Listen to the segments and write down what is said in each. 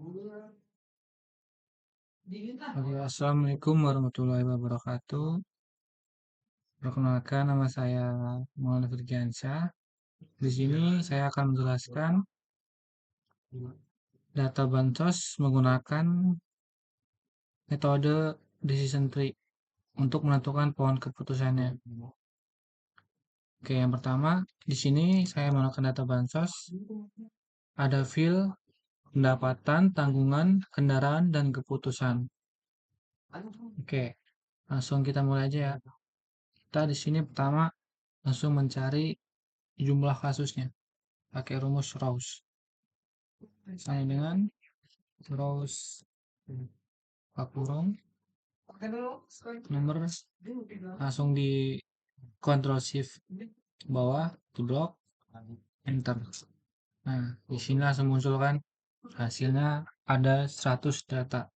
Oke, Assalamualaikum warahmatullahi wabarakatuh. Perkenalkan, nama saya Muhammad Firgiansyah. Di sini saya akan menjelaskan data bansos menggunakan metode decision tree untuk menentukan pohon keputusannya. Oke, yang pertama, di sini saya menggunakan data bansos. Ada field, pendapatan, tanggungan, kendaraan, dan keputusan. Oke, langsung kita mulai aja ya. Kita di sini pertama langsung mencari jumlah kasusnya pakai rumus Rouse. Sama dengan Rouse kurung nomor, langsung di Ctrl Shift bawah di blok enter. Nah, di sini langsung muncul kan hasilnya ada 100 data.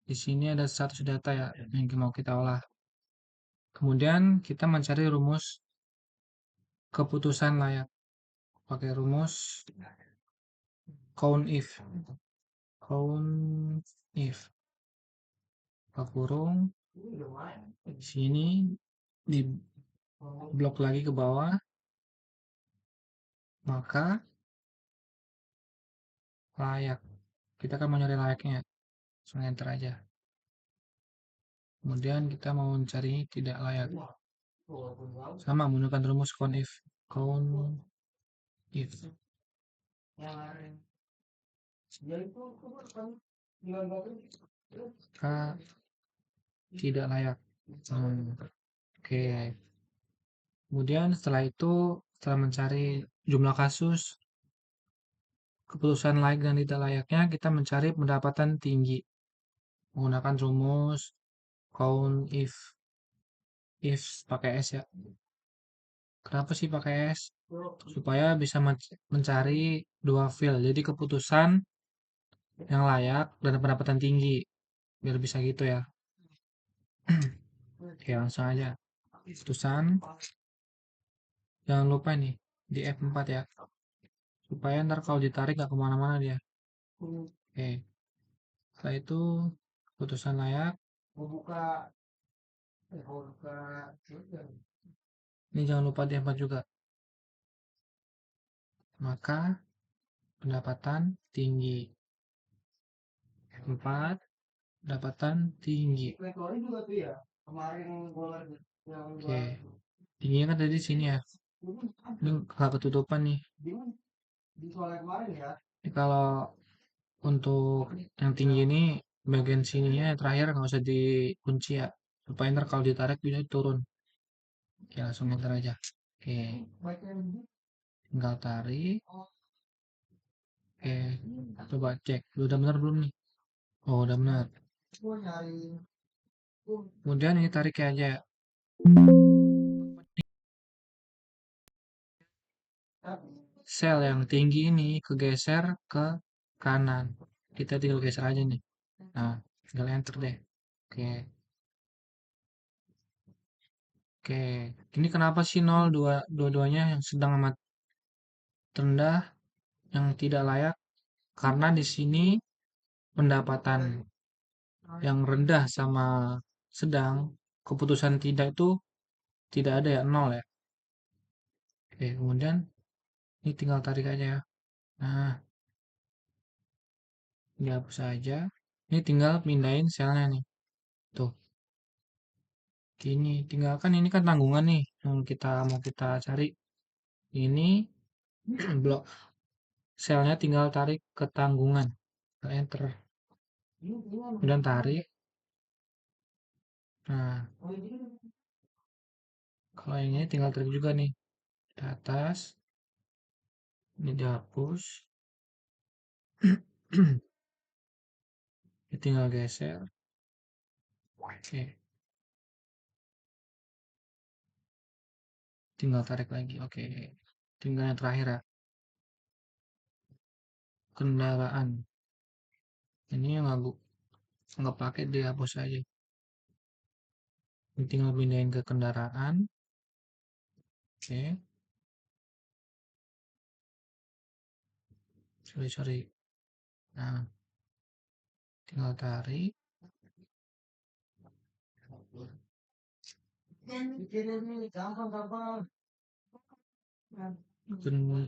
Di sini ada 100 data ya yang mau kita olah. Kemudian kita mencari rumus keputusan layak pakai rumus count if kurung sini di blok lagi ke bawah, maka layak, kita kan mau nyari layaknya, langsung enter aja. Kemudian kita mau mencari tidak layak, sama menggunakan rumus count if k tidak layak. Oke. Kemudian setelah itu, setelah mencari jumlah kasus keputusan layak dan tidak layaknya, kita mencari pendapatan tinggi menggunakan rumus count if pakai S ya. Kenapa sih pakai S? Supaya bisa mencari dua field, jadi keputusan yang layak dan pendapatan tinggi, biar bisa gitu ya. Oke, langsung aja keputusan, jangan lupa nih di F4 ya, supaya ntar kalau ditarik gak kemana-mana dia. Oke, setelah itu keputusan layak, ini jangan lupa di F4 juga, maka pendapatan tinggi. F4 pendapatan tinggi. Oke, tingginya kan dari sini ya, ini gak ketutupan nih. Ini kalau untuk yang tinggi ini bagian sininya terakhir nggak usah dikunci ya, supaya ntar kalau ditarik bisa turun. Oke, langsung enter aja. Oke, tinggal tarik. Oke, coba cek udah benar belum nih. Oh, udah benar. Kemudian ini tarik aja, sel yang tinggi ini kegeser ke kanan, kita tinggal geser aja nih. Nah, tinggal enter deh. Oke. Oke, ini kenapa sih 0 dua-duanya yang sedang amat rendah, yang tidak layak? Karena di sini pendapatan yang rendah sama sedang, keputusan tidak itu tidak ada ya, 0 ya. Oke, kemudian ini tinggal tarik aja ya. Nah, dihapus aja. Ini tinggal pindahin selnya nih. Tuh. Gini, tinggalkan ini kan tanggungan nih yang mau kita cari. Ini blok selnya tinggal tarik ke tanggungan. Enter. Kemudian tarik. Nah, kalau yang ini tinggal tarik juga nih. Di atas. Ini dihapus. Ini tinggal geser. Oke. Tinggal tarik lagi. Oke. Tinggal yang terakhir ya. Kendaraan. Ini yang nggak pakai dihapus aja. Ini tinggal pindahin ke kendaraan. Oke. Sorry. Nah, tinggal tarik.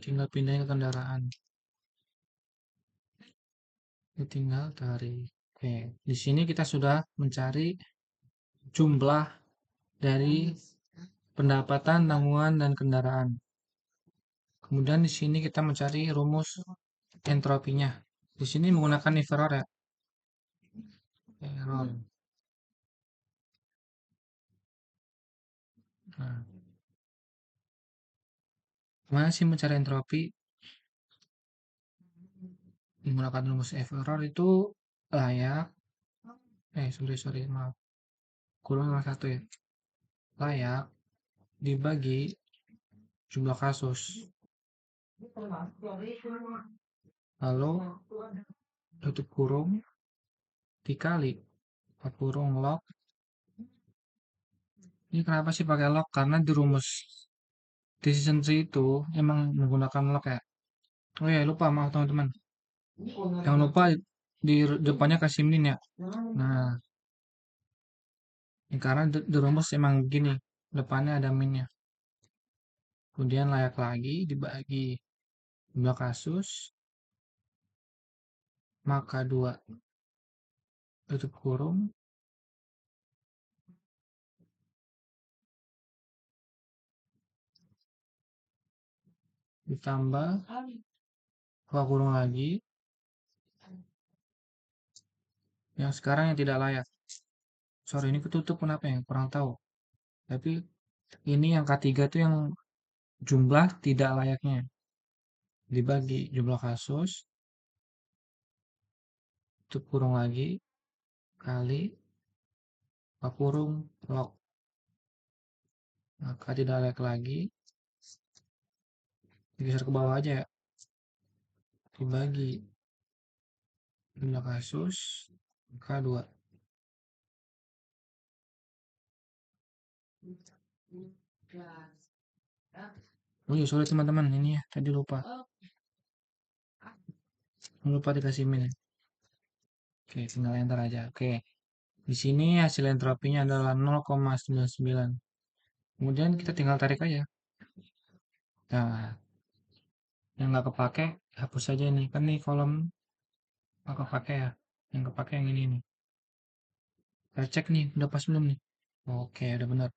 Tinggal pindahin ke kendaraan. Tinggal tarik. Oke, di sini kita sudah mencari jumlah dari pendapatan, tanggungan, dan kendaraan. Kemudian di sini kita mencari rumus entropinya. Di sini menggunakan if error ya. Error. Nah, gimana sih mencari entropi? Menggunakan rumus if error itu layak. Sorry, maaf. Kurang satu ya. Layak dibagi jumlah kasus. Lalu tutup kurung dikali kurung log. Ini kenapa sih pakai log? Karena di rumus decision tree itu emang menggunakan log ya. Oh ya, lupa, maaf teman-teman. Jangan lupa di depannya kasih min ya. Nah, ini karena di rumus emang gini, depannya ada minnya. Kemudian layak lagi dibagi jumlah kasus, maka 2 tutup kurung ditambah buka kurung lagi yang sekarang yang tidak layak. Sorry, ini ketutup kenapa ya? Kurang tahu. Tapi ini yang ketiga tuh yang jumlah tidak layaknya. Dibagi jumlah kasus, tutup kurung lagi, kali, buka kurung, log. Maka tidak layak lagi. Digeser ke bawah aja ya. Dibagi jumlah kasus, maka 2. Oh iya, sorry teman-teman, ini ya, tadi lupa. Lupa dikasih min. Oke, tinggal enter aja. Oke. Di sini hasil entropinya adalah 0,99. Kemudian kita tinggal tarik aja. Nah, yang nggak kepake hapus saja ini. Kan nih kolom nggak kepake ya. Yang kepake yang ini nih. Kita cek nih, udah pas belum nih? Oke, udah benar.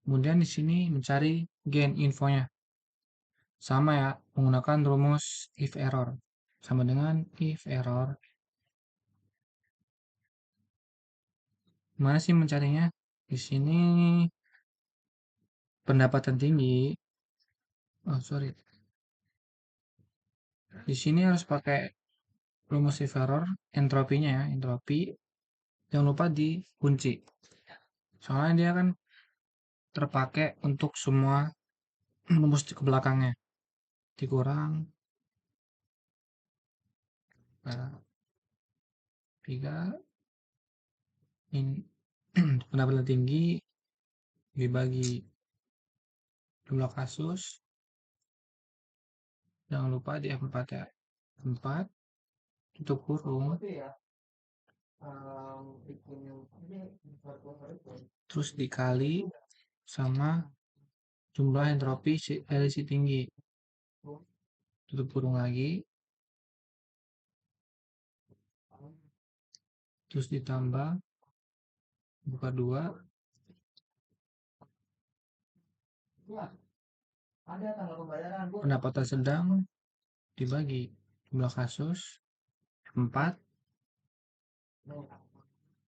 Kemudian di sini mencari gain infonya. Sama ya, menggunakan rumus if error. Sama dengan if error. Mana sih mencarinya? Di sini pendapatan tinggi. Oh, sorry. Di sini harus pakai rumus if error, entropinya ya, entropi. Jangan lupa dikunci. Soalnya dia kan terpakai untuk semua rumus ke belakangnya. Dikurang 3 ini pendapatan tinggi dibagi jumlah kasus. Jangan lupa di F4 ya. 4 tutup kurung. Terus dikali sama jumlah entropi LC tinggi. Tutup kurung lagi. Terus ditambah buka 2. Pendapatan sedang dibagi jumlah kasus 4.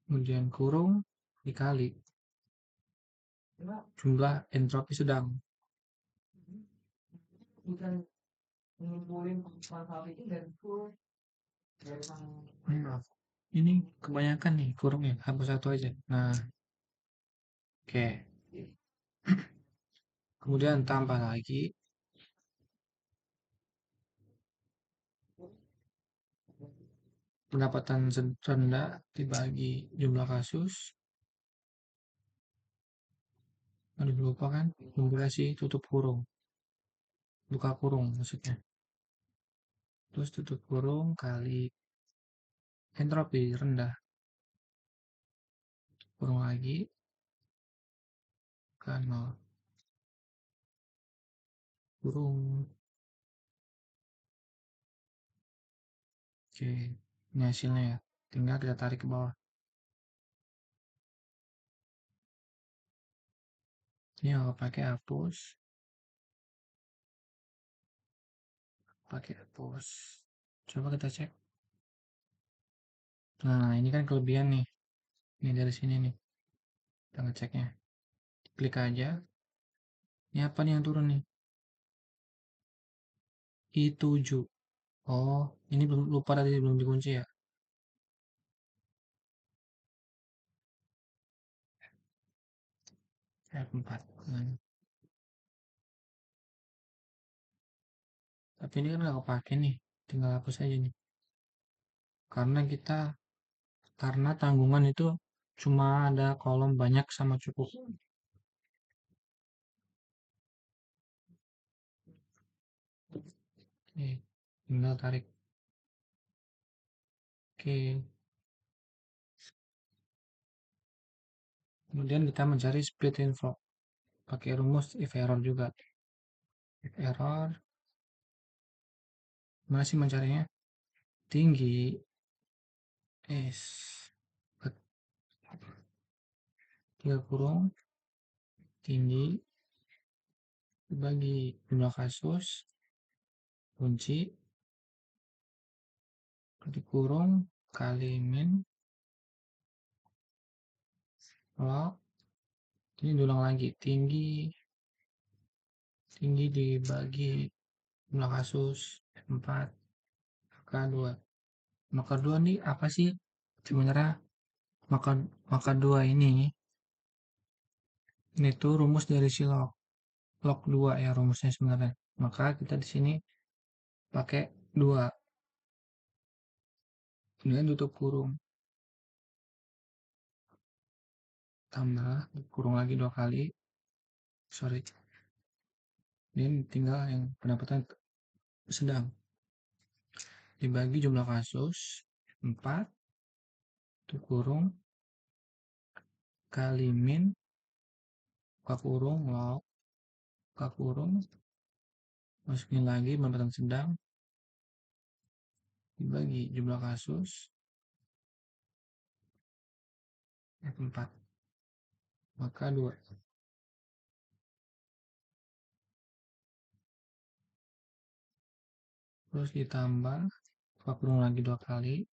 Kemudian kurung dikali jumlah entropi sedang. Ini kebanyakan nih kurungnya, hapus satu aja. Nah, oke. Kemudian tambah lagi pendapatan rendah dibagi jumlah kasus. Aduh, lupa kan? Kombinasi tutup kurung. Buka kurung maksudnya. Terus tutup kurung kali entropi rendah. Kurung lagi ke 0. Kurung. Oke, ini hasilnya ya. Tinggal kita tarik ke bawah. Ini kalau pakai hapus. Pakai hapus. Coba kita cek. Nah, ini kan kelebihan nih. Ini dari sini nih. Kita ngeceknya. Klik aja. Ini apa nih yang turun nih? I7. Oh, ini belum lupa tadi belum dikunci ya. F4. Nah, tapi ini kan nggak kepake nih. Tinggal hapus aja nih. Karena karena tanggungan itu cuma ada kolom banyak sama cukup. Nih, tinggal tarik. Oke. Kemudian kita mencari split info. Pakai rumus if error juga. If error. Masih mencarinya. Tinggi. S. Tiga kurung. Tinggi. Dibagi jumlah kasus. Kunci. Dikurung. Kali min. Log. Ini diulang lagi. Tinggi dibagi jumlah kasus. 4. Maka 2. Maka 2 nih apa sih? Sebenarnya maka maka 2 ini tuh rumus dari si log 2 ya rumusnya sebenarnya. Maka kita di sini pakai 2. Kemudian tutup kurung. Tambah kurung lagi 2 kali. Sorry. Ini tinggal yang pendapatan sedang. Dibagi jumlah kasus 4 tutup kurung kali min buka kurung log buka kurung masukin lagi pendapatan sedang dibagi jumlah kasus F4 maka 2. Terus ditambah buka kurung lagi 2 kali.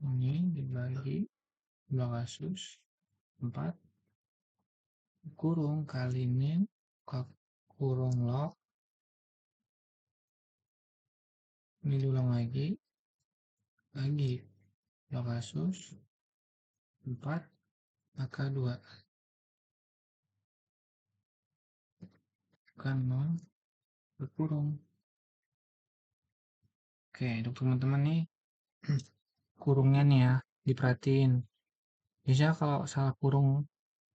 Ini dibagi jumlah kasus 4 kurung kali min buka kurung log. Ini diulang lagi bagi jumlah kasus 4 maka 2 kan 0 berkurung. Oke, untuk teman-teman nih kurungnya nih ya diperhatiin. Biasanya kalau salah kurung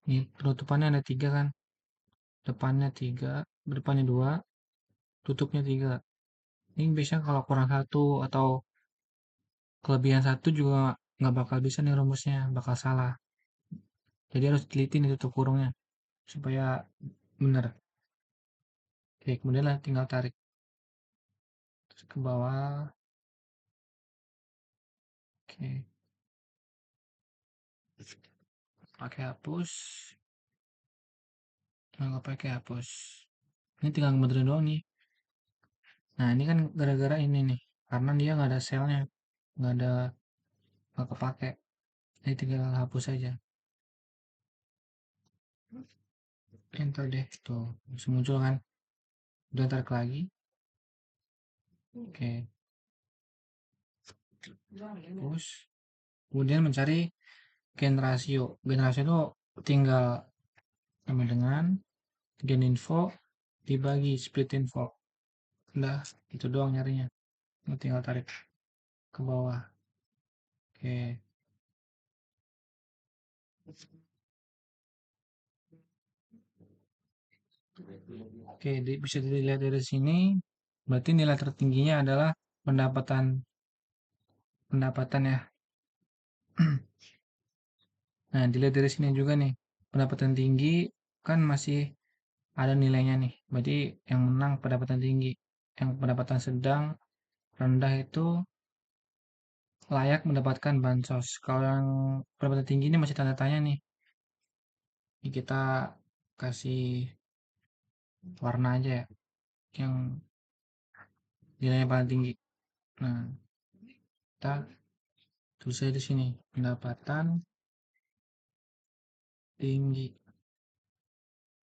nih penutupannya ada 3 kan, depannya 3, depannya 2, tutupnya 3. Ini biasanya kalau kurang satu atau kelebihan satu juga nggak bakal bisa nih rumusnya, bakal salah. Jadi harus teliti nih tutup kurungnya supaya benar. Oke, kemudian tinggal tarik terus ke bawah. Oke, pakai hapus. Nggak pakai hapus. Ini tinggal ngebenerin doang nih. Nah, ini kan gara-gara ini nih. Karena dia nggak ada selnya. Nggak kepake. Jadi tinggal hapus aja. Enter deh. Tuh, bisa muncul kan. Udah tarik lagi. Oke. Terus, kemudian mencari gen rasio. Gen rasio itu tinggal sama dengan gen info dibagi split info. Udah, itu doang nyarinya. Tinggal tarik ke bawah. Oke. Oke, bisa dilihat dari sini Berarti nilai tertingginya adalah pendapatan pendapatan ya. Nah, dilihat dari sini juga nih. Pendapatan tinggi kan masih ada nilainya nih. Berarti yang menang pendapatan tinggi. Yang pendapatan sedang, rendah itu layak mendapatkan bansos. Kalau yang pendapatan tinggi ini masih tanda tanya nih. Ini kita kasih warna aja ya. Yang nilainya paling tinggi. Nah, kita tulis aja di sini. Pendapatan tinggi.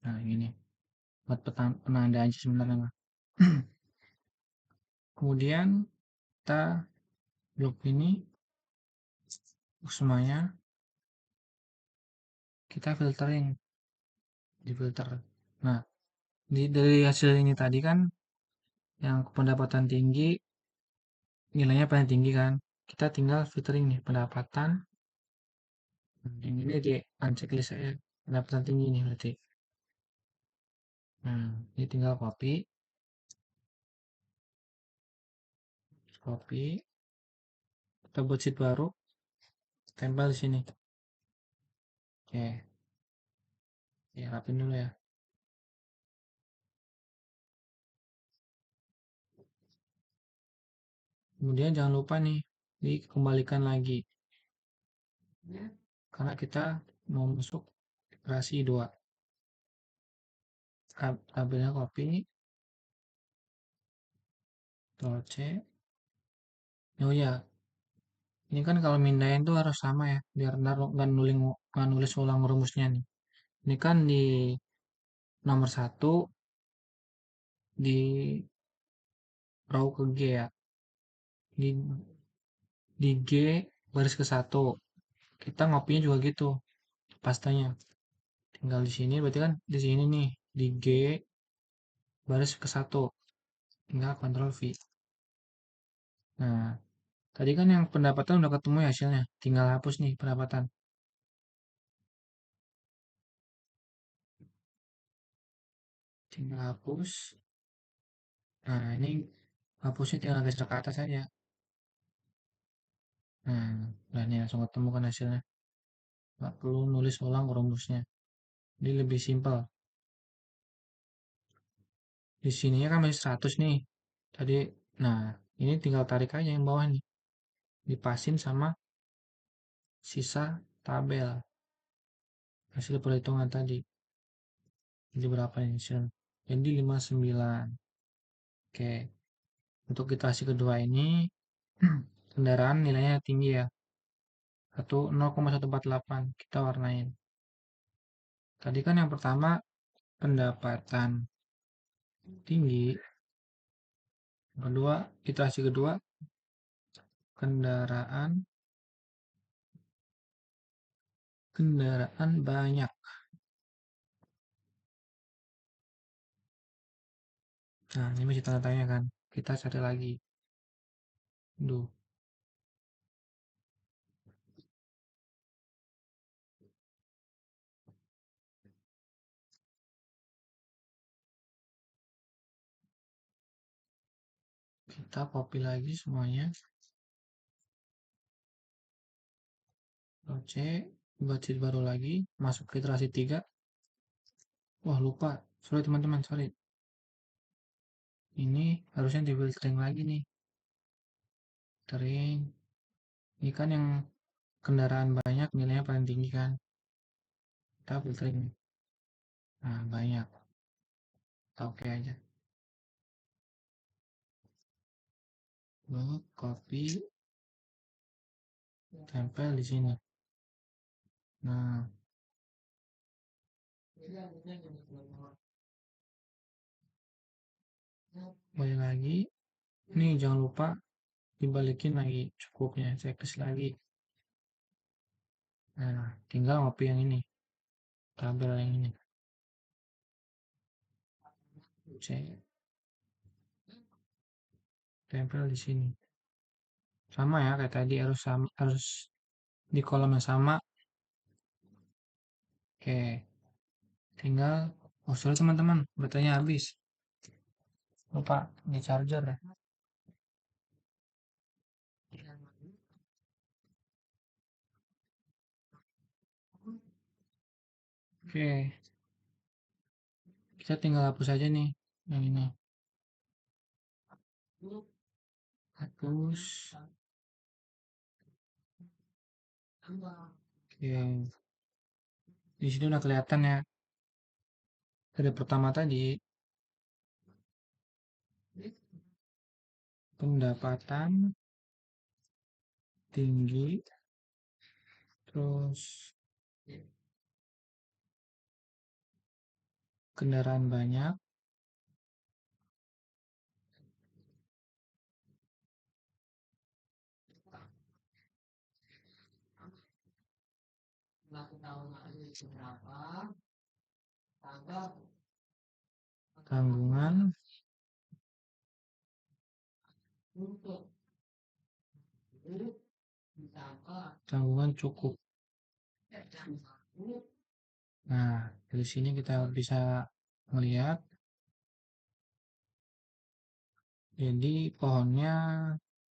Nah, ini buat penanda aja sebenarnya mah. Kemudian kita blok ini semuanya kita filtering di filter. Nah, dari hasil ini tadi kan yang pendapatan tinggi nilainya paling tinggi kan. Kita tinggal filtering nih pendapatan. Ini di unchecklist saya pendapatan tinggi nih berarti. Nah, ini tinggal copy, kita buat sheet baru, tempel di sini. Oke, ya rapin dulu ya. Kemudian jangan lupa nih dikembalikan lagi karena kita mau masuk iterasi 2. Tabelnya copy, Ctrl C. Oh ya, ini kan kalau mindahin tuh harus sama ya, biar nggak nulis ulang rumusnya nih. Ini kan di nomor 1 di row ke G ya, di G baris ke 1. Kita ngopinya juga gitu, pastanya. Tinggal di sini, berarti kan di sini nih, di G baris ke 1. Tinggal Ctrl V. Nah, tadi kan yang pendapatan udah ketemu ya hasilnya. Tinggal hapus nih pendapatan. Tinggal hapus. Nah, ini hapusnya tinggal geser ke atas saja. Nah, udah nih langsung ketemu kan hasilnya. Nggak perlu nulis ulang rumusnya. Ini lebih simpel. Di sininya kan masih 100 nih. Tadi, nah ini tinggal tarik aja yang bawah nih. Dipasin sama sisa tabel. Hasil perhitungan tadi. Jadi berapa ini hasil? Jadi 59. Oke. Untuk iterasi kedua ini, kendaraan nilainya tinggi ya. 0,148 kita warnain. Tadi kan yang pertama pendapatan tinggi, kedua iterasi kedua kendaraan kendaraan banyak. Nah, ini masih tanda tanya kan. Kita cari lagi. Duh, kita copy lagi semuanya. C, buat sheet baru lagi, masuk ke iterasi 3. Wah, lupa. Sorry teman-teman, sorry. Ini harusnya di filtering lagi nih. Filtering. Ini kan yang kendaraan banyak nilainya paling tinggi kan. Kita filtering. Nah, banyak. Kita oke aja. Lalu copy, tempel di sini. Nah, balik lagi. Nih, jangan lupa dibalikin lagi cukupnya. Checklist lagi. Nah, tinggal copy yang ini. Tabel yang ini. C, tempel di sini. Sama ya kayak tadi harus sama, harus di kolom yang sama. Oke, tinggal. Oh sorry teman-teman, bertanya habis. Lupa di charger ya. Oke, kita tinggal hapus aja nih yang ini. Hapus. Oke, di sini udah kelihatan ya. Dari pertama tadi, pendapatan tinggi, terus kendaraan banyak, tanggungan, tanggungan cukup. Nah, dari sini kita bisa melihat, jadi pohonnya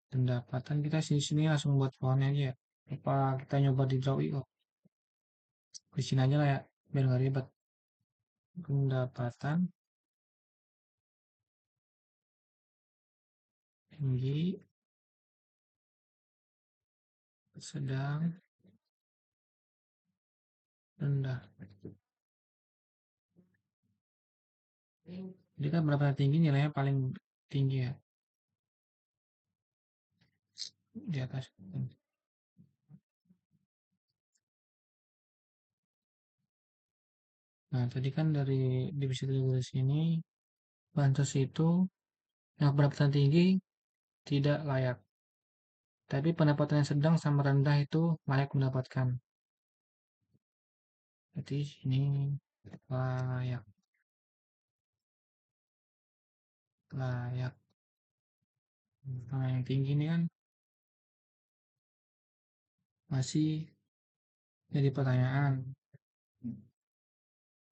pendapatan kita sini langsung buat pohonnya aja ya. Apa kita nyoba di draw kok? Di sini aja lah ya, biar nggak ribet. Pendapatan tinggi, sedang, rendah. Jadi kan pendapatan tinggi nilainya paling tinggi ya, di atas. Nah, tadi kan dari divisi dari sini, bansos itu yang pendapatan tinggi tidak layak. Tapi pendapatan yang sedang sama rendah itu layak mendapatkan. Jadi ini layak, layak. Nah, yang tinggi ini kan masih jadi pertanyaan.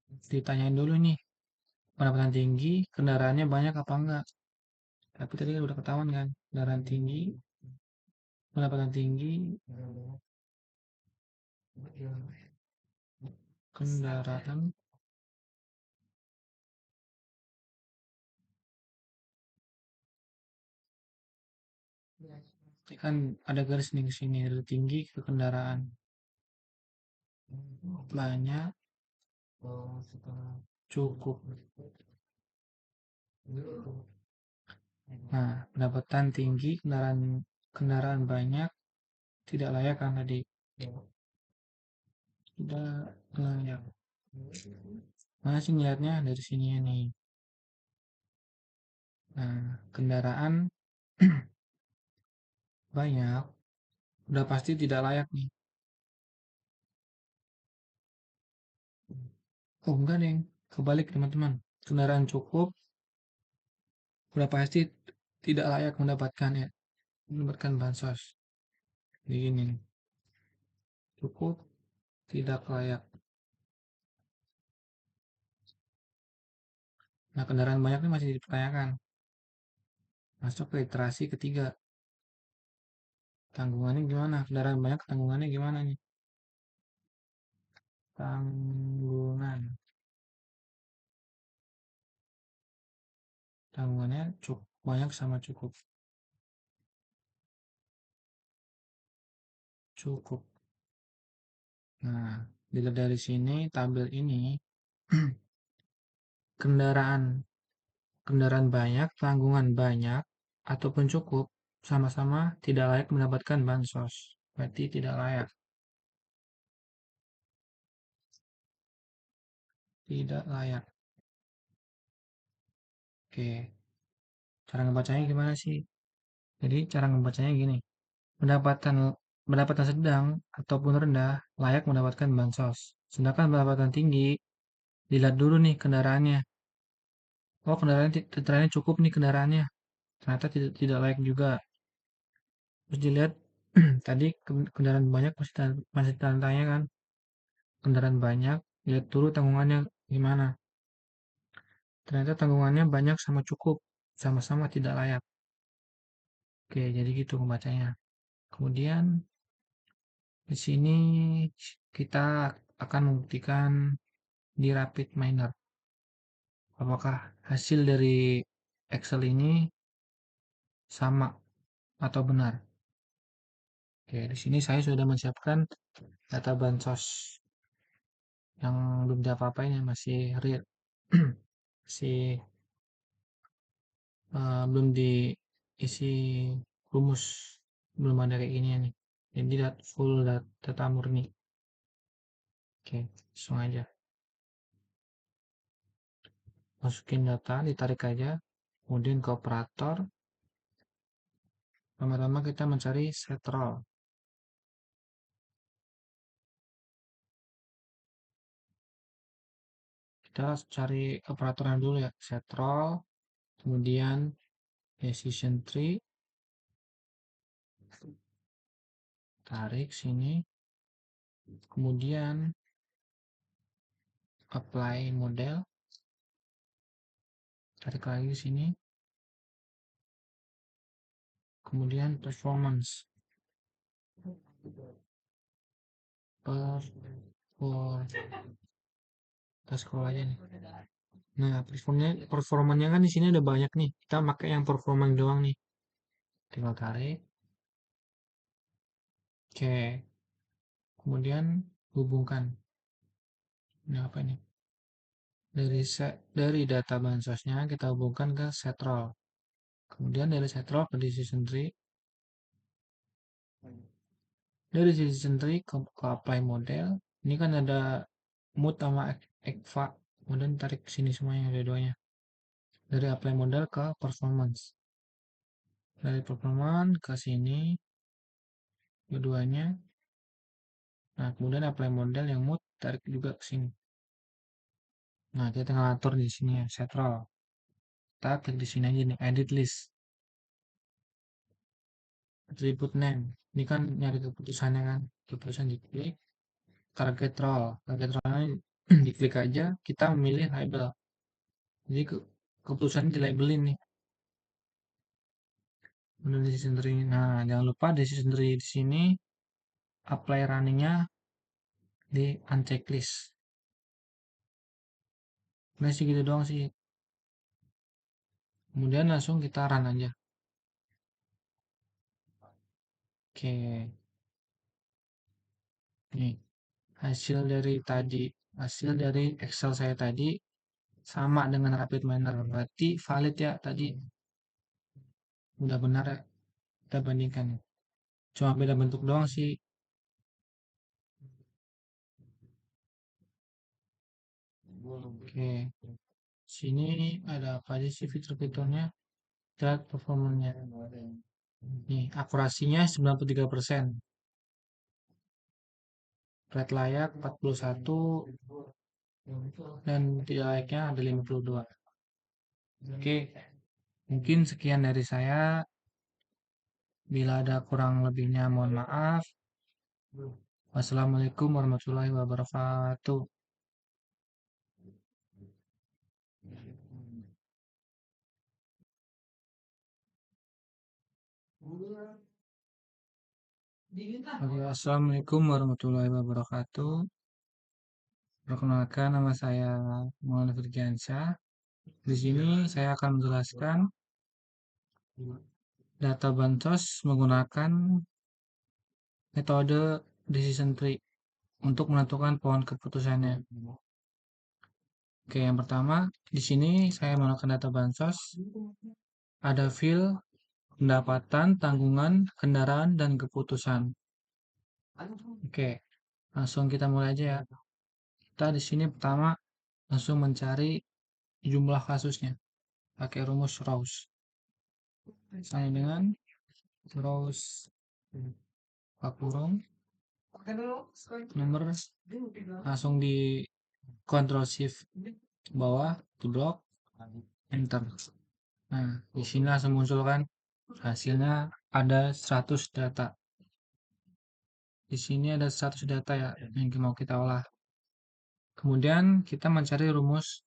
Ditanyain dulu nih, pendapatan tinggi, kendaraannya banyak apa enggak? Tapi tadi kan udah ketahuan kan, kendaraan tinggi, pendapatan tinggi, kendaraan. Kan ada garis nih ke sini, dari tinggi ke kendaraan. Banyak, cukup. Nah, pendapatan tinggi, kendaraan kendaraan banyak, tidak layak kan tadi. Tidak layak. Mana sih ngeliatnya dari sini nih. Nah, kendaraan banyak, udah pasti tidak layak nih. Oh enggak deh, kebalik teman-teman. Kendaraan cukup, udah pasti tidak layak mendapatkan ya, mendapatkan bansos. Begini, cukup, tidak layak. Nah, kendaraan banyak ini masih dipertanyakan. Masuk ke literasi ketiga. Tanggungannya gimana? Kendaraan banyak tanggungannya gimana nih? Tanggungan. Tanggungannya cukup banyak sama cukup. Cukup. Nah, dilihat dari sini, tabel ini, kendaraan kendaraan banyak, tanggungan banyak, ataupun cukup, sama-sama tidak layak mendapatkan bansos. Berarti tidak layak. Tidak layak. Oke. Cara ngebacanya gimana sih? Jadi cara ngebacanya gini. Pendapatan pendapatan sedang ataupun rendah layak mendapatkan bansos. Sedangkan pendapatan tinggi, dilihat dulu nih kendaraannya. Oh, kendaraannya cukup nih kendaraannya. Ternyata tidak layak juga. Terus dilihat tadi kendaraan banyak masih tanya kan. Kendaraan banyak, lihat dulu tanggungannya gimana. Ternyata tanggungannya banyak sama cukup. sama-sama tidak layak. Oke, jadi gitu membacanya. Kemudian di sini kita akan membuktikan di rapid miner apakah hasil dari Excel ini sama atau benar. Oke, di sini saya sudah menyiapkan data bansos yang belum diapa-apain ya, masih real. Masih belum diisi rumus, belum ada kayak gini nih. Jadi full data murni. Oke, langsung aja. Masukin data, ditarik aja. Kemudian ke operator. Pertama-tama kita mencari set row. Kita cari operatornya dulu ya, set row. Kemudian decision tree. Tarik sini. Kemudian apply model. Tarik lagi di sini. Kemudian performance. Kita scroll aja nih. Nah, performanya kan di sini ada banyak nih. Kita pakai yang performance doang nih. Tinggal tarik. Oke. Kemudian hubungkan. Ini apa ini? Dari data bansosnya kita hubungkan ke set row. Kemudian dari set row ke decision tree. Dari decision tree ke apply model. Ini kan ada mood sama ekva. Kemudian tarik sini semuanya dua-duanya. Dari apply model ke performance. Dari performance ke sini keduanya. Nah, kemudian apply model yang mood tarik juga ke sini. Nah, kita tinggal atur di sini ya, set row. Kita klik di sini aja nih, edit list. Attribute name. Ini kan nyari keputusannya kan. Keputusan diklik. Target row. Target row ini diklik aja, kita memilih label. Jadi keputusan di labelin nih. Kemudian decision tree. Nah, jangan lupa decision tree di sini apply runningnya di unchecklist. Udah sih gitu doang sih. Kemudian langsung kita run aja. Oke. Nih, hasil dari Excel saya tadi sama dengan Rapid Miner. Berarti valid ya tadi. Udah benar ya. Kita bandingkan. Cuma beda bentuk doang sih. Oke. Sini ada apa aja sih fitur-fiturnya? Lihat performanya. Nih, akurasinya 93%. Red layak 41 dan tidak layaknya ada 52. Oke, mungkin sekian dari saya. Bila ada kurang lebihnya mohon maaf. Wassalamualaikum warahmatullahi wabarakatuh. Oke, assalamualaikum warahmatullahi wabarakatuh. Perkenalkan, nama saya Muhammad Firgiansyah. Di sini saya akan menjelaskan data bansos menggunakan metode decision tree untuk menentukan pohon keputusannya. Oke, yang pertama di sini saya menggunakan data bansos. Ada field pendapatan, tanggungan, kendaraan, dan keputusan. Oke, langsung kita mulai aja ya. Kita di sini pertama langsung mencari jumlah kasusnya pakai rumus Rows. Sama dengan Rows kurung nomor, langsung di Ctrl Shift bawah ke blok enter. Nah, di sini langsung muncul kan hasilnya ada 100 data. Di sini ada 100 data ya yang mau kita olah. Kemudian kita mencari rumus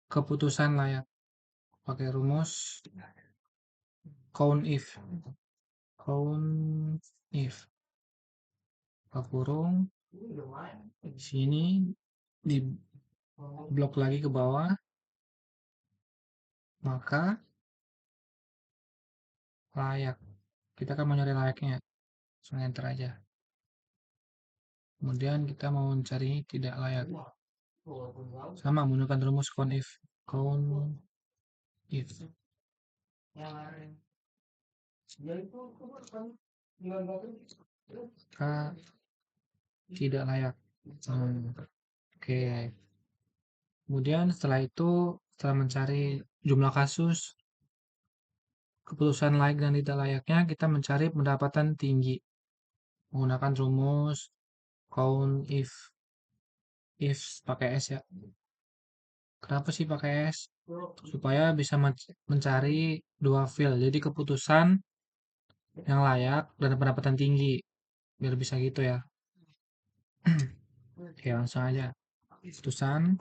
keputusan layak. pakai rumus count if buka kurung, sini di blok lagi ke bawah, maka layak. Kita kan mau nyari layaknya, langsung enter aja. Kemudian kita mau mencari tidak layak, sama menggunakan rumus count if maka tidak layak. Oke. Kemudian setelah itu, setelah mencari jumlah kasus keputusan layak dan tidak layaknya, kita mencari pendapatan tinggi menggunakan rumus count if pakai S ya. Kenapa sih pakai S? Supaya bisa mencari dua field, jadi keputusan yang layak dan pendapatan tinggi, biar bisa gitu ya. Oke, langsung aja. Keputusan,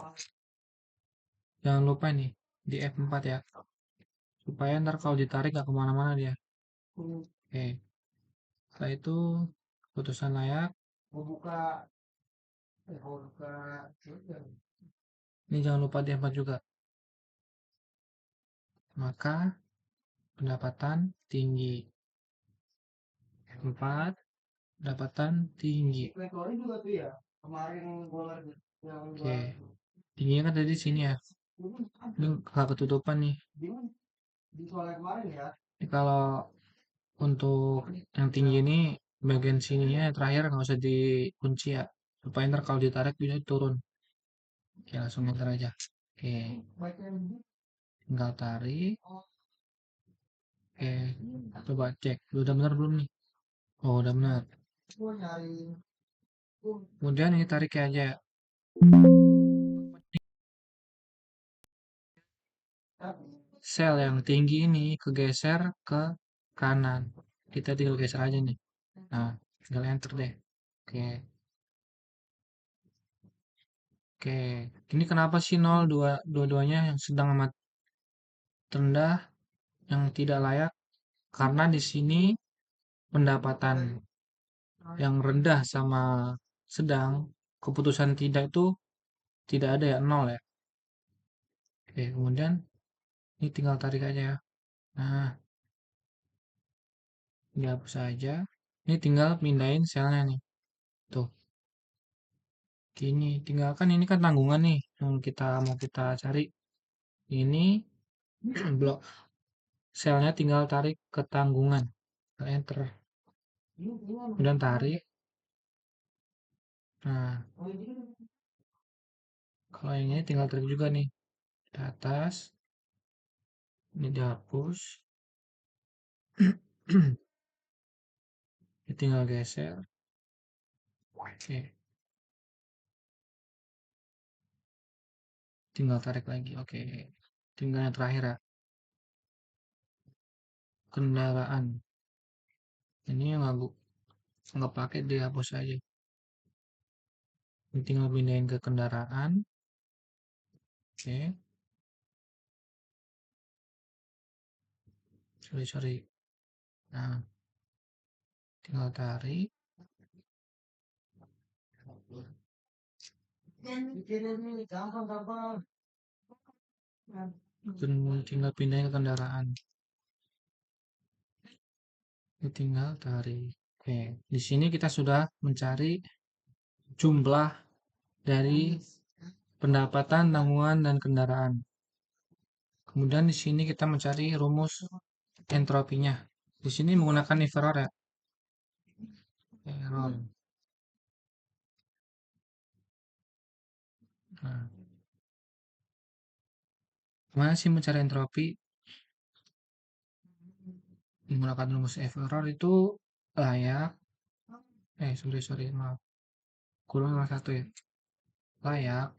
jangan lupa nih di F4 ya, supaya ntar kalau ditarik gak kemana-mana dia. Oke, setelah itu keputusan layak. Ini jangan lupa di F4 juga. Maka pendapatan tinggi. F4, pendapatan tinggi. Oke, tingginya kan dari sini ya. Ini gak ketutupan nih. Ini kalau untuk yang tinggi ini bagian sininya terakhir nggak usah dikunci ya, supaya ntar kalau ditarik bisa turun. Oke, langsung enter aja. Oke, tinggal tarik. Oke, coba cek udah benar belum nih. Oh, udah benar. Kemudian ini tarik aja. Sel yang tinggi ini kegeser ke kanan. Kita tinggal geser aja nih. Nah, tinggal enter deh. Oke. Oke. Ini kenapa sih 0 dua-duanya yang sedang amat rendah, yang tidak layak? Karena di sini pendapatan yang rendah sama sedang, keputusan tidak itu tidak ada ya, 0 ya. Oke, kemudian ini tinggal tarik aja ya. Nah, dihapus aja. Ini tinggal pindahin selnya nih. Tuh. Gini, tinggalkan ini kan tanggungan nih yang mau kita cari. Ini blok selnya tinggal tarik ke tanggungan. Enter. Kemudian tarik. Nah, kalau yang ini tinggal tarik juga nih. Di atas. Ini dihapus. Ini tinggal geser. Oke. Tinggal tarik lagi. Oke. Tinggal yang terakhir ya. Kendaraan. Ini yang nggak pakai dihapus aja. Ini tinggal pindahin ke kendaraan. Oke. Sorry. Nah, tinggal tarik. Tinggal pindahin ke kendaraan. Ini tinggal tarik. Oke, di sini kita sudah mencari jumlah dari pendapatan, tanggungan, dan kendaraan. Kemudian di sini kita mencari rumus entropinya. Di sini menggunakan if error ya. Error. Nah, gimana sih mencari entropi? Menggunakan rumus if error itu layak. Sorry, maaf. Kurang satu ya. Layak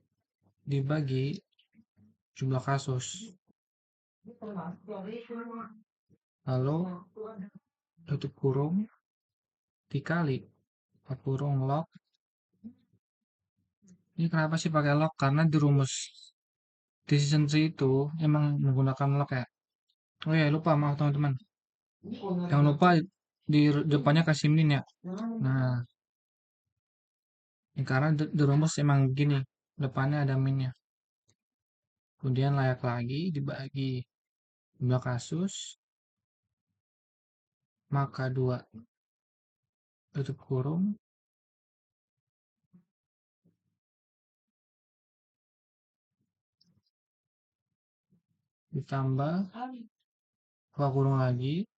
dibagi jumlah kasus. Lalu tutup kurung dikali kurung log. Ini kenapa sih pakai log? Karena di rumus decision tree itu emang menggunakan lock ya. Oh ya, lupa, maaf teman-teman. Jangan lupa di depannya kasih min ya. Nah, ini karena di rumus emang gini, depannya ada minnya. Kemudian layak lagi dibagi jumlah kasus, maka 2 tutup kurung, ditambah buka kurung lagi,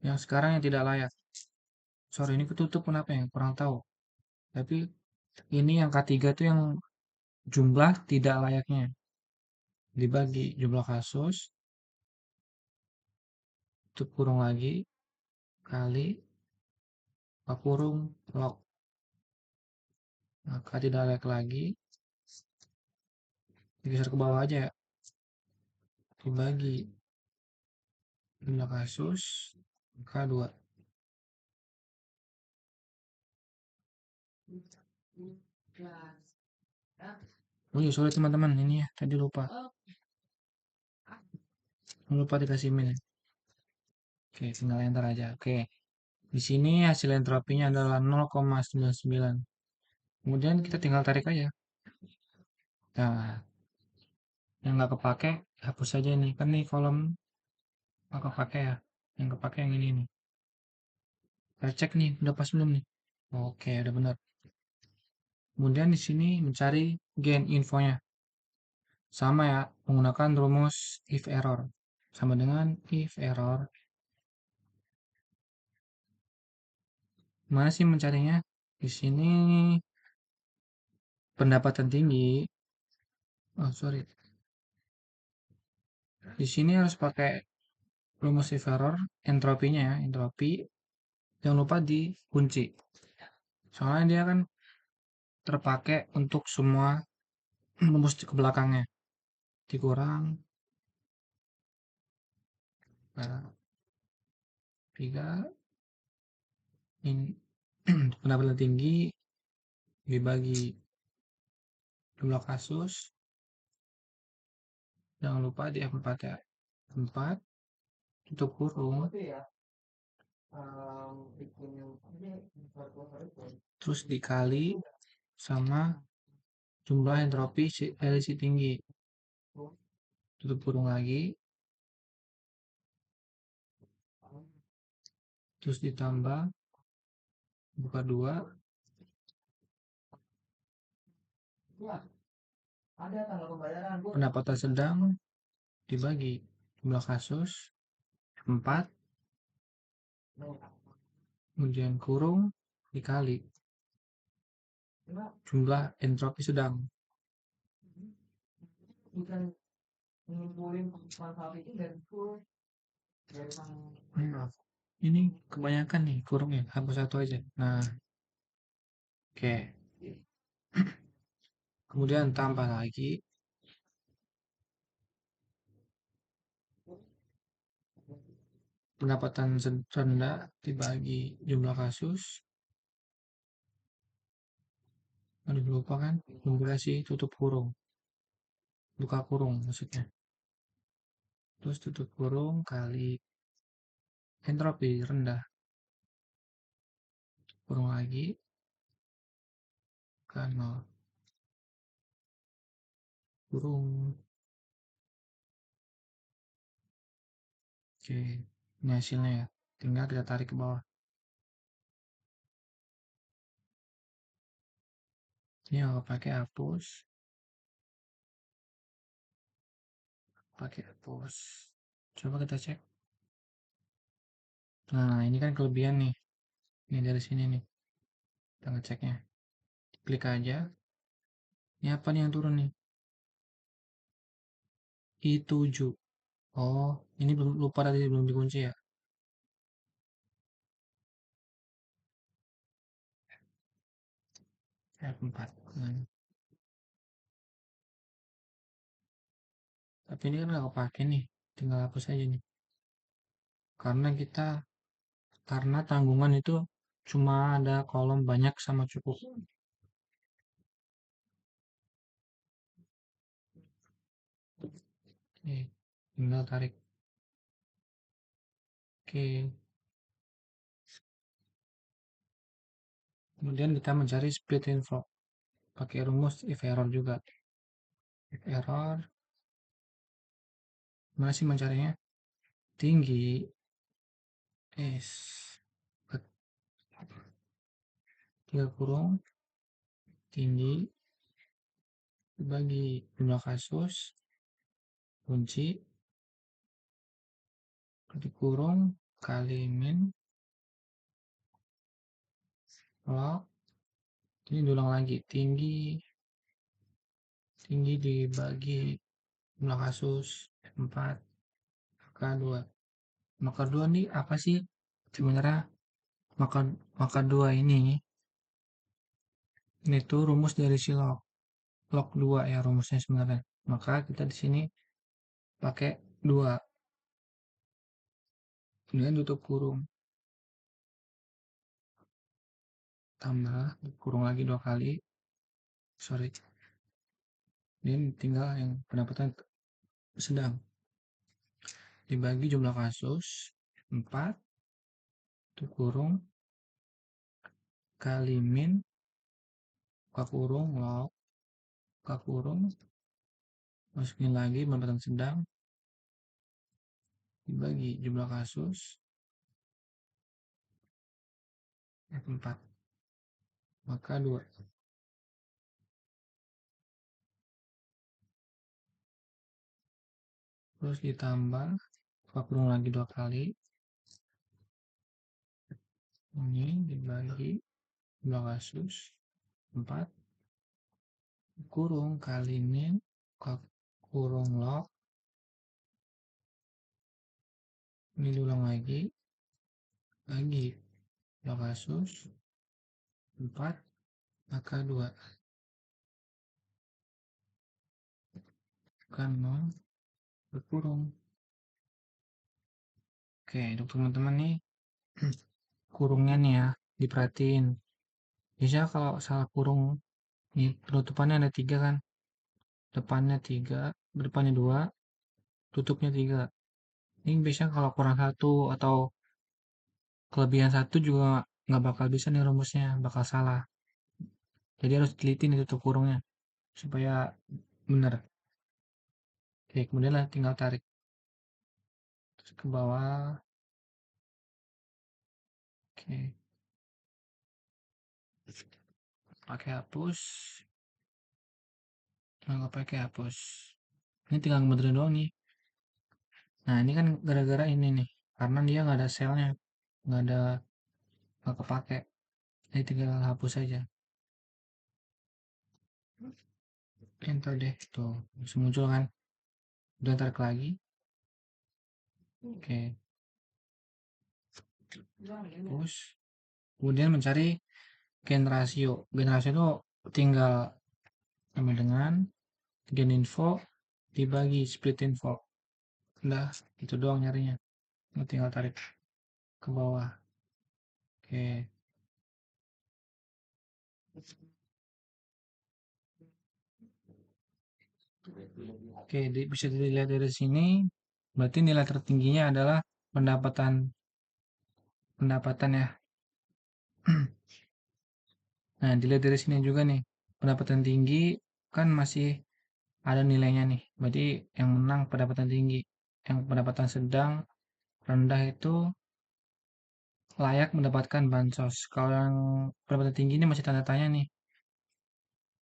yang sekarang yang tidak layak. Sorry, ini ketutup kenapa ya? Kurang tahu. Tapi ini yang ketiga tuh yang jumlah tidak layaknya. Dibagi jumlah kasus, tutup kurung lagi, kali, buka kurung, lock. Maka tidak layak lagi, digeser ke bawah aja ya. Dibagi jumlah kasus, maka 2. Oh iya, sorry teman-teman, ini ya, tadi lupa dikasih min. Oke, tinggal enter aja. Oke, di sini hasil entropinya adalah 0,99. Kemudian kita tinggal tarik aja. Nah, yang nggak kepake, hapus aja nih. Kan nih kolom nggak kepake ya. Yang kepake yang ini nih. Kita cek nih, udah pas belum nih? Oke, udah benar. Kemudian di sini mencari gain infonya. Sama ya, menggunakan rumus if error. Sama dengan if error. Mana sih mencarinya? Di sini pendapatan tinggi. Oh, sorry. Di sini harus pakai rumus if error, entropinya ya, entropi. Jangan lupa dikunci. Soalnya dia kan terpakai untuk semua rumus ke belakangnya. Dikurang, nah, 3, pendapatan tinggi dibagi jumlah kasus. Jangan lupa di F4 ya. 4, tutup kurung. Terus dikali sama jumlah entropi LC tinggi. Tutup kurung lagi. Terus ditambah buka 2. Pendapatan sedang dibagi jumlah kasus 4, kemudian kurung dikali jumlah entropi sedang. Ini kebanyakan nih kurungnya, hapus 1 aja. Nah, oke. Kemudian tambah lagi pendapatan rendah dibagi jumlah kasus. Aduh, lupa kan? Sih tutup kurung. Buka kurung maksudnya. Terus tutup kurung kali entropi rendah. Kurung lagi. Kan 0. Kurung. Oke. Ini hasilnya ya. Tinggal kita tarik ke bawah. Ini kalau pakai hapus. Pakai hapus. Coba kita cek. Nah, ini kan kelebihan nih. Ini dari sini nih. Kita ngeceknya. Klik aja. Ini apa nih yang turun nih? I7. Oh, ini belum lupa tadi belum dikunci ya. F4. Nah, tapi ini kan nggak kepake nih. Tinggal hapus aja nih. Karena tanggungan itu cuma ada kolom banyak sama cukup. Tinggal tarik. Oke. Kemudian kita mencari split info. Pakai rumus if error juga. If error. Mana sih mencarinya? Tinggi S. 3 kurung. Tinggi. Dibagi jumlah kasus. Kunci. Kurung. Kali min. Log. Ini diulang lagi. Tinggi dibagi jumlah kasus 4 maka 2. Maka 2 nih apa sih? Sebenarnya maka maka 2 ini tuh rumus dari si log 2 ya rumusnya sebenarnya. Maka kita di sini pakai 2. Kemudian tutup kurung. Tambah kurung lagi 2 kali. Sorry. Ini tinggal yang pendapatan sedang. Dibagi jumlah kasus 4 tutup kurung kali min buka kurung log buka kurung masukin lagi pendapatan sedang dibagi jumlah kasus F4 maka 2. Terus ditambah buka kurung lagi 2 kali. Ini dibagi jumlah kasus 4 kurung kali min buka kurung log. Ini diulang lagi bagi jumlah kasus 4 maka 2 kan 0 berkurung. Oke, untuk teman-teman nih kurungnya nih ya diperhatiin. Bisa kalau salah kurung nih penutupannya ada 3 kan, depannya 3, depannya 2, tutupnya 3. Ini biasanya kalau kurang 1 atau kelebihan 1 juga nggak bakal bisa nih rumusnya, bakal salah. Jadi harus teliti nih tutup kurungnya supaya benar. Oke, kemudian lah tinggal tarik terus ke bawah. Oke, pakai hapus. Nggak pakai hapus. Ini tinggal ngebenerin doang nih. Nah, ini kan gara-gara ini nih, karena dia nggak ada selnya, nggak kepake. Jadi tinggal hapus aja. Enter deh, tuh bisa muncul kan. Udah tarik lagi. Oke, terus kemudian mencari gen rasio. Gen rasio itu tinggal sama dengan gen info dibagi split info. Udah, itu doang nyarinya. Tinggal tarik ke bawah. Oke. Oke, bisa dilihat dari sini. Berarti nilai tertingginya adalah pendapatan pendapatan ya. Nah, dilihat dari sini juga nih. Pendapatan tinggi kan masih ada nilainya nih. Berarti yang menang pendapatan tinggi. Yang pendapatan sedang rendah itu layak mendapatkan bansos. Kalau yang pendapatan tinggi ini masih tanda tanya nih.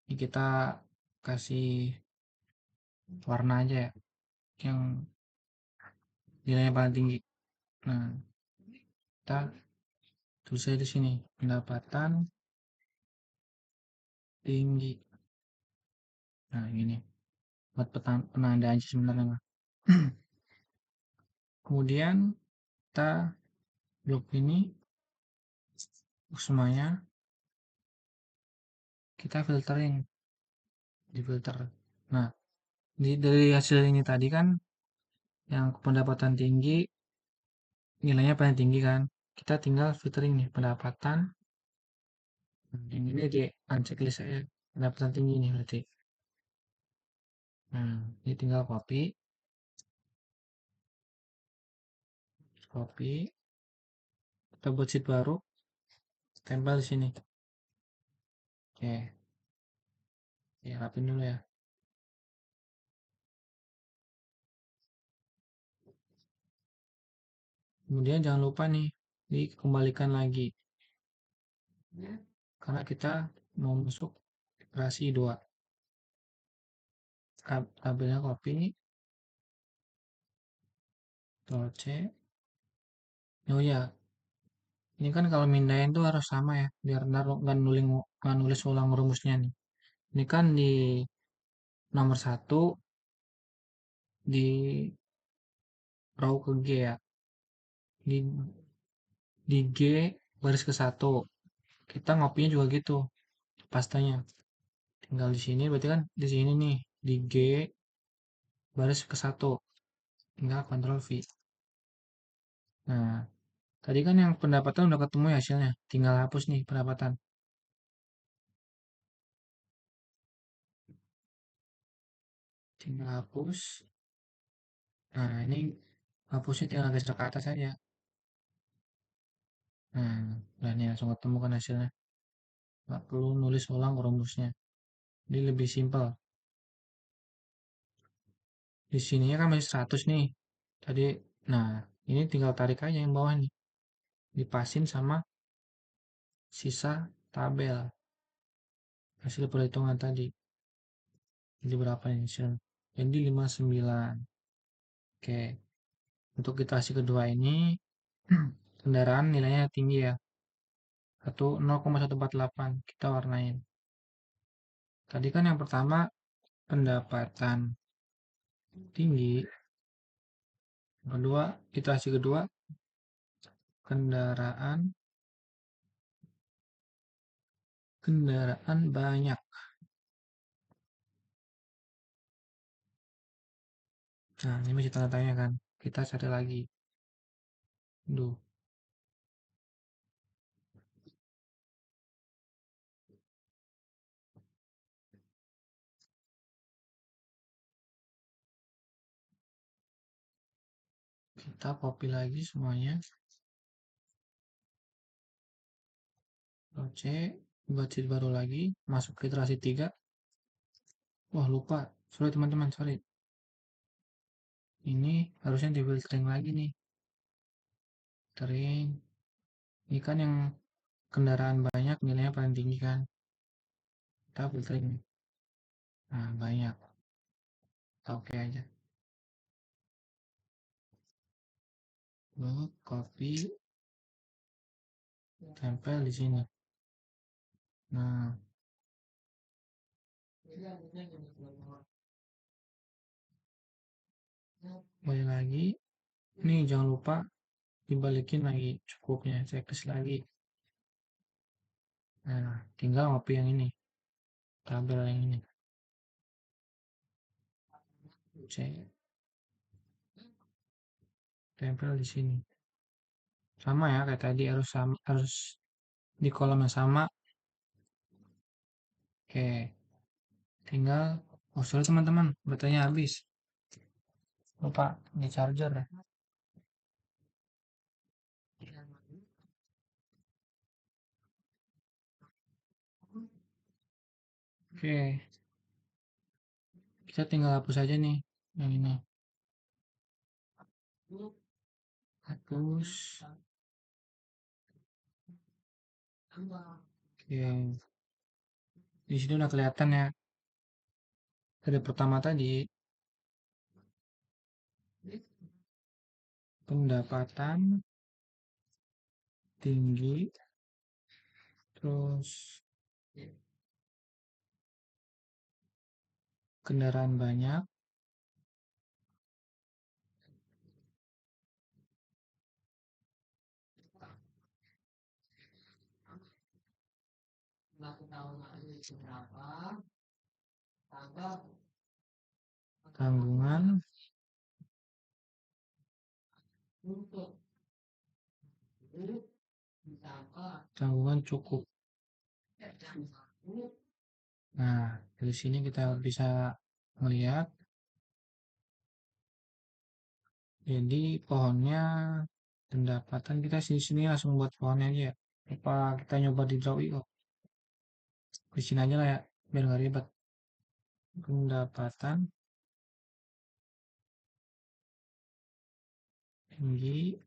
Ini kita kasih warna aja ya. Yang nilainya paling tinggi. Nah, kita tulis aja di sini. Pendapatan tinggi. Nah, ini buat penanda aja sebenarnya. Kemudian kita blok ini semuanya kita filtering di filter. Nah, dari hasil ini tadi kan yang pendapatan tinggi nilainya paling tinggi kan. Kita tinggal filtering nih pendapatan. Ini di uncheck list saya pendapatan tinggi nih berarti. Nah, ini tinggal copy copy, kita buat sheet baru, tempel di sini. Oke, ya rapin dulu ya. Kemudian jangan lupa nih, dikembalikan lagi. Karena kita mau masuk iterasi 2. Tabelnya copy, Ctrl C. Oh ya, ini kan kalau mindahin tuh harus sama ya, biar nggak nulis ulang rumusnya nih. Ini kan di nomor 1 di row ke G ya. Di G baris ke 1. Kita ngopinya juga gitu, pastanya. Tinggal di sini berarti kan di sini nih, di G baris ke 1. Tinggal Ctrl V. Nah, tadi kan yang pendapatan udah ketemu ya hasilnya. Tinggal hapus nih pendapatan. Tinggal hapus. Nah, ini hapusnya tinggal geser ke atas saja. Nah, udah nih langsung ketemu kan hasilnya. Nggak perlu nulis ulang rumusnya. Jadi lebih simpel. Di sininya kan masih 100 nih. Tadi, nah ini tinggal tarik aja yang bawah nih. Dipasin sama sisa tabel. Hasil perhitungan tadi. Jadi berapa nih hasil? Jadi 59. Oke. Untuk iterasi kedua ini, kendaraan nilainya tinggi ya. 0,148 kita warnain. Tadi kan yang pertama pendapatan tinggi, kedua iterasi kedua kendaraan banyak. Nah, ini masih tanda tanya kan. Kita cari lagi. Duh, kita copy lagi semuanya. Ctrl C, buat sheet baru lagi, masuk ke iterasi 3. Wah, lupa. Sorry teman-teman, sorry. Ini harusnya di filtering lagi nih. Filtering. Ini kan yang kendaraan banyak nilainya paling tinggi kan. Kita filtering. Nah, banyak. Kita oke aja. Lalu copy, tempel di sini. Nah, balik lagi. Nih, jangan lupa dibalikin lagi cukupnya. Checklist lagi. Nah, tinggal copy yang ini. Tabel yang ini. C. Tempel di sini. Sama ya kayak tadi harus di kolom yang sama. Oke, tinggal sorry teman-teman, baterainya habis. Lupa di charger ya. Oke, kita tinggal hapus aja nih yang ini. Hapus. Oke, di sini udah kelihatan ya. Dari pertama tadi pendapatan tinggi, terus kendaraan banyak, tanggungan, tanggungan cukup. Nah, dari sini kita bisa melihat jadi pohonnya Pendapatan kita sini langsung buat pohonnya aja ya. Apa kita nyoba di draw IO? Di sini aja lah ya, biar nggak ribet. Pendapatan tinggi,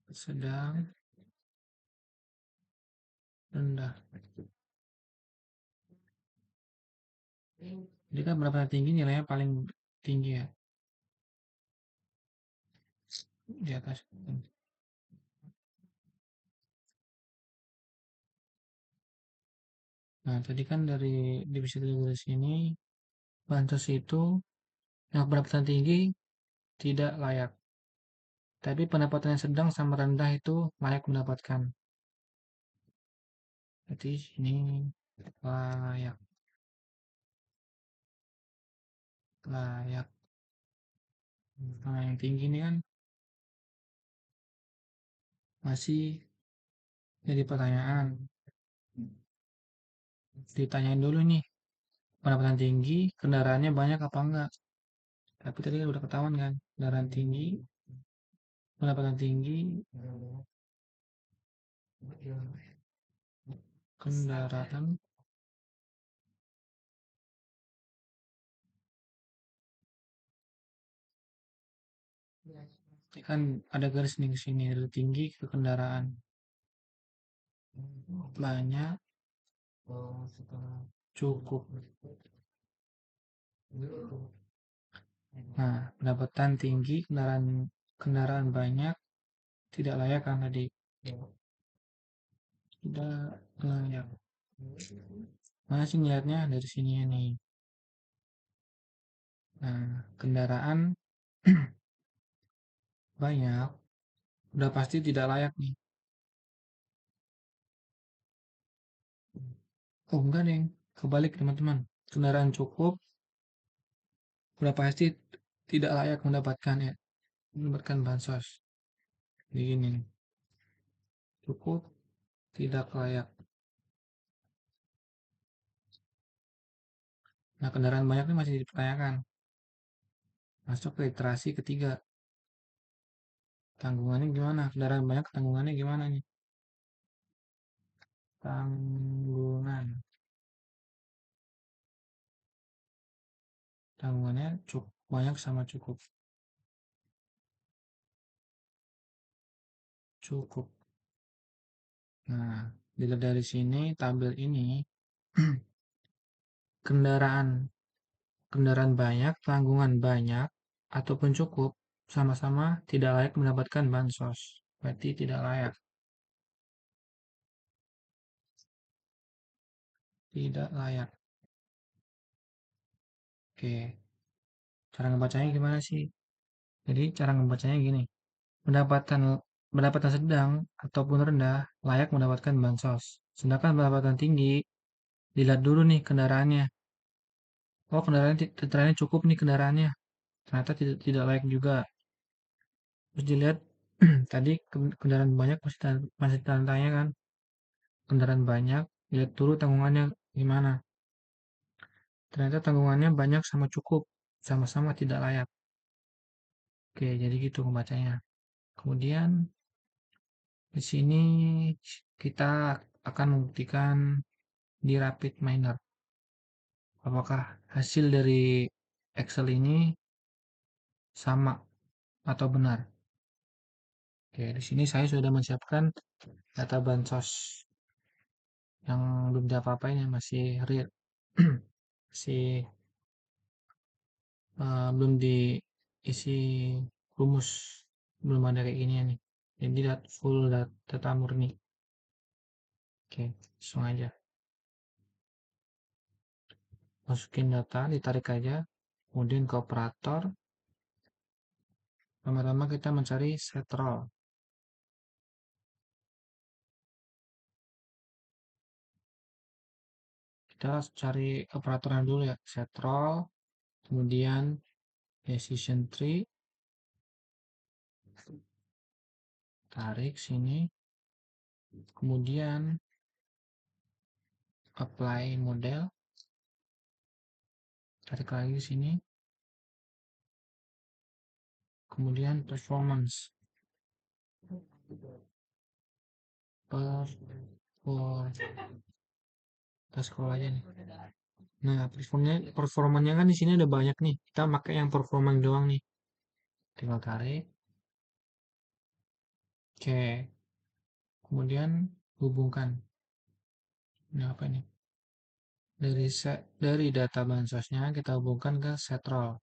sedang, rendah. Jadi kan pendapatan tinggi nilainya paling tinggi ya, di atas. Nah, tadi kan dari divisi garis ini, bansos itu yang pendapatan tinggi tidak layak. Tapi pendapatan yang sedang sama rendah itu layak mendapatkan. Jadi ini layak, layak. Nah, yang tinggi ini kan masih jadi pertanyaan. Ditanyain dulu nih, pendapatan tinggi, kendaraannya banyak apa enggak? Tapi tadi kan udah ketahuan kan, kendaraan tinggi, pendapatan tinggi, kendaraan, kan ada garis nih ke sini, dari tinggi ke kendaraan. Banyak, cukup. Nah, pendapatan tinggi, kendaraan kendaraan banyak, tidak layak kan tadi. Tidak layak. Mana sih ngeliatnya dari sini nih. Nah, kendaraan banyak, udah pasti tidak layak nih. Oh enggak deh, kebalik teman-teman. Kendaraan cukup, udah pasti tidak layak mendapatkan ya, mendapatkan bansos. Begini, cukup, tidak layak. Nah, kendaraan banyak ini masih dipertanyakan. Masuk ke literasi ketiga. Tanggungannya gimana? Kendaraan banyak tanggungannya gimana nih? Tanggungan. Tanggungannya cukup banyak sama cukup. Cukup. Nah, dilihat dari sini, tabel ini, kendaraan kendaraan banyak, tanggungan banyak, ataupun cukup, sama-sama tidak layak mendapatkan bansos. Berarti tidak layak. Tidak layak. Oke. Cara ngebacanya gimana sih? Jadi cara ngebacanya gini. Pendapatan pendapatan sedang ataupun rendah layak mendapatkan bansos. Sedangkan pendapatan tinggi, dilihat dulu nih kendaraannya. Oh, kendaraannya cukup nih kendaraannya. Ternyata tidak layak juga. Terus dilihat tadi kendaraan banyak masih tanya kan. Kendaraan banyak, lihat dulu tanggungannya gimana. Ternyata tanggungannya banyak sama cukup, sama-sama tidak layak. Oke, jadi gitu membacanya. Kemudian di sini kita akan membuktikan di rapid minor. Apakah hasil dari Excel ini sama atau benar? Oke, di sini saya sudah menyiapkan data bansos yang belum diapa-apain ya, masih real, masih belum diisi rumus, belum ada kayak gini nih. Jadi full data murni. Oke, langsung aja. Masukin data, ditarik aja. Kemudian ke operator. Pertama-tama kita mencari set row. Kita cari operatornya dulu ya. Set row. Kemudian decision tree. Tarik sini. Kemudian apply model. Tarik lagi sini. kemudian performance, kita scroll aja nih. Nah, performanya kan di sini ada banyak nih. Kita pakai yang performance doang nih. Tinggal tarik. Oke. Kemudian hubungkan. Ini apa ini? Dari data bansosnya kita hubungkan ke setrol.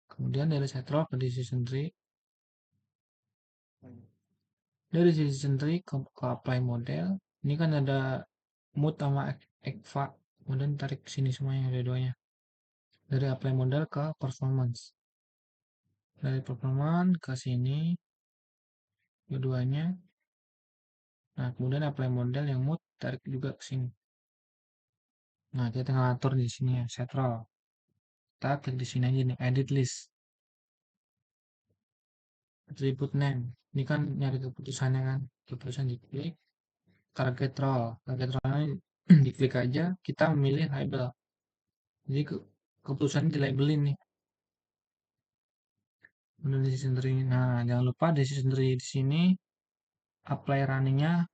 Kemudian dari setrol ke decision tree. Dari decision tree ke apply model. Ini kan ada mood sama ekva. Kemudian tarik sini semuanya ada duanya. Dari apply model ke performance. Dari performance ke sini keduanya. Nah, kemudian apply model yang mood tarik juga ke sini. Nah, kita tinggal atur di sini ya, setrol. Kita klik di sini aja nih, edit list. Attribute name. Ini kan nyari keputusannya kan. Keputusan diklik. Target role. Target role diklik aja, kita memilih label. Jadi keputusan di labelin nih. Kemudian decision tree. Nah, jangan lupa decision tree di sini apply runningnya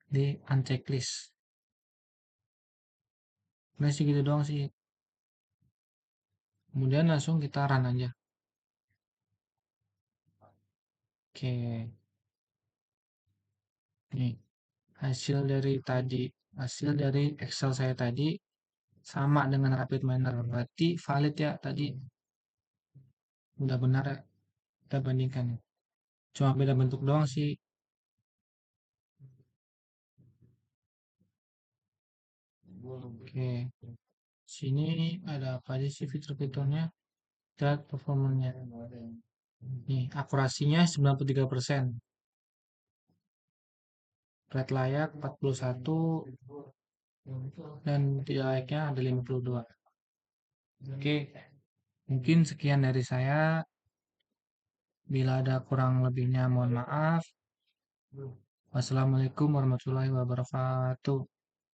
di unchecklist. Nah, sih gitu doang sih. Kemudian langsung kita run aja. Oke. Nih, hasil dari Excel saya tadi sama dengan Rapid Miner. Berarti valid ya tadi. Udah benar ya. Kita bandingkan. Cuma beda bentuk doang sih. Oke. Sini ada apa aja sih fitur-fiturnya? Lihat performanya. Nih, akurasinya 93%. Red layak 41 dan tidak layaknya ada 52. Oke, mungkin sekian dari saya. Bila ada kurang lebihnya mohon maaf. Wassalamualaikum warahmatullahi wabarakatuh.